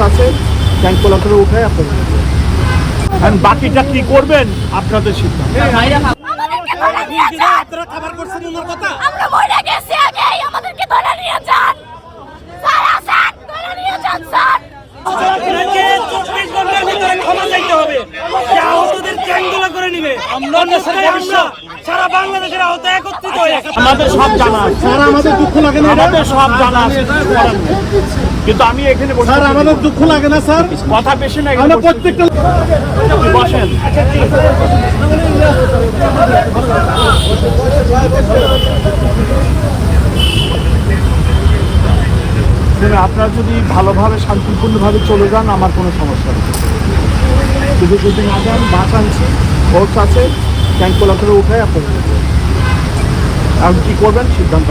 আছে ট্যাঙ্কগুলো করে উঠে আপনাদের বাকিটা কি করবেন আপনাদের সিদ্ধান্ত। আপনারা খাবার করছেন ওনার কথা আমরা মরে গেছি আগে আমাদেরকে ধরে নিয়ে যান স্যার আসেন ধরে নিয়ে যান স্যার আপনাকে 24 ঘন্টার ভিতরে ক্ষমা চাইতে হবে যে আহতদের ট্যাঙ্কগুলো করে নিবে আমরা সারা বাংলাদেশের আহত একত্রিত হয়ে আমাদের সব জানা আছে স্যার আমাদের দুঃখ লাগে না আমাদের সব জানা আছে কিন্তু আমি এখানে বসে স্যার আমাদের দুঃখ লাগে না স্যার কথা বেশি না আমরা প্রত্যেকটা বসেন। আপনারা যদি ভালোভাবে শান্তিপূর্ণভাবে চলে যান আমার কোনো সমস্যা নেই, শুধু যদি না যান বাস আনছি ফোর্স আছে ট্যাঙ্কগুলো করে উঠে আপনাদের এখন কি করবেন সিদ্ধান্ত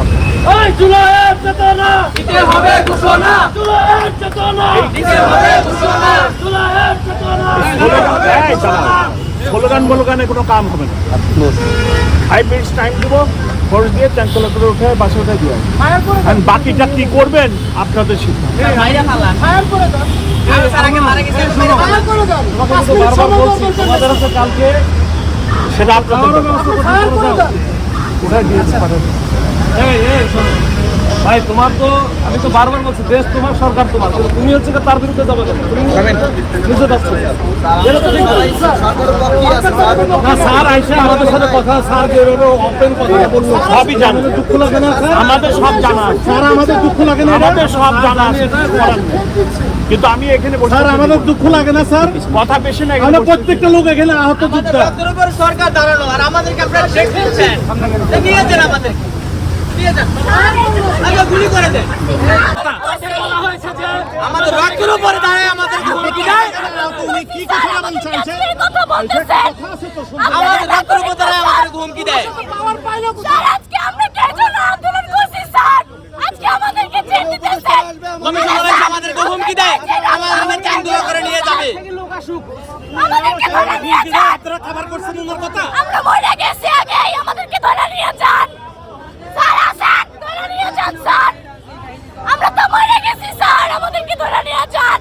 স্লোগান বলোগানে কোনো কাম হবে না। 5 মিনিটস টাইম দেবো ফোর্স দিয়ে ট্যাঙ্কগুলো করে উঠে বাসে উঠে দিয়ে আর বাকিটা কি করবেন আপনাদের সিদ্ধান্ত। কালকে সেটা আপনাদের কোথায় দিয়েছে ভাই তোমার তো আমি তো বারবার বলছি দেশ তোমার সরকার তোমার তুমি হচ্ছে তার বিরুদ্ধে যাবে বুঝতে পারছো না স্যার আইসা আমাদের সাথে কথা স্যার ওপেন কথা বললো সবই জানেন দুঃখ লাগে না স্যার আমাদের সব জানা আছে স্যার আমাদের দুঃখ লাগে না আমাদের সব জানা আছে কিন্তু আমি এখানে বসে স্যার আমাদের দুঃখ লাগে না স্যার কথা বেশি না আমরা প্রত্যেকটা লোক এখানে আহত যোদ্ধা সরকার দাঁড়ানো আর আমাদেরকে আপনারা দেখছেন নিয়ে যান আমাদেরকে নিয়ে যান আগে গুলি করে দেন আমাদের রক্তের উপরে দাঁড়ায় আমাদেরকে হুমকি দেয় কি কথা বলছেন কথা বলতেছেন আমাদের রক্তের উপরে দাঁড়ায় আমাদেরকে হুমকি দেয় স্যার আজকে আমরা কে জন্য আন্দোলন করছি স্যার আজকে আমাদেরকে জেল দিতেছেন কমিশনার আমাদেরকে হুমকি দেয় আমাদের ট্যাঙ্কগুলো করে নিয়ে যাবে আমাদেরকে ধরে নিয়ে যান আপনারা খাবার করছেন ওনার কথা আমরা মরে গেছি আগে আমাদেরকে ধরে নিয়ে যান স্যার আসেন ধরে নিয়ে যান স্যার আমরা তো মরে গেছি স্যার আমাদেরকে ধরে নিয়ে যান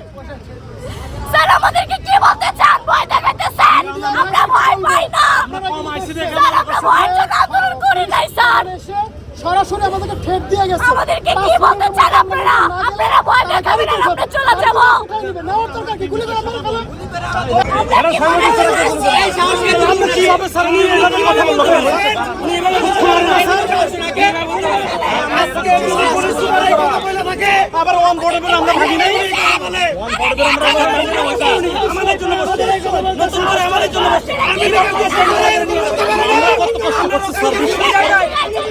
স্যার আমাদেরকে কি বলতে চান ভয় দেখাইতেছেন আমরা ভয় পাই না স্যার আমরা ভয়ের জন্য আন্দোলন করি নাই স্যার সরাসরি আমাদেরকে ঠেট দিয়ে গেছে আমাদেরকে কি বলতে চান আপনারা আপনারা ভয় দেখাবেন আর আমরা চলে যাবো নেওয়ার দরকার কি গুলি করে মারা ফেলে এই সাহসকে আমরা কিভাবে স্যার উনি এভাবে কথা বললো উনি এভাবে আবার ওয়ান বোর্ডে বলে আমরা ভাগি নাই ওয়ান বোর্ডে আমরা আমাদের জন্য নতুন করে আমাদের জন্য আমি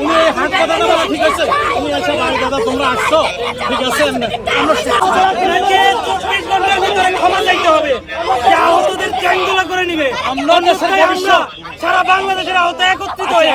উনি হাত কথা না ঠিক আছে উনি এসে ভাই দাদা তোমরা আসছো ঠিক আছে আমরা আপনাকে 24 ঘন্টার ভিতরে ক্ষমা চাইতে হবে যে আহতদের ট্যাঙ্কগুলো করে নিবে আমরা সারা বাংলাদেশের আহত একত্রিত হয়ে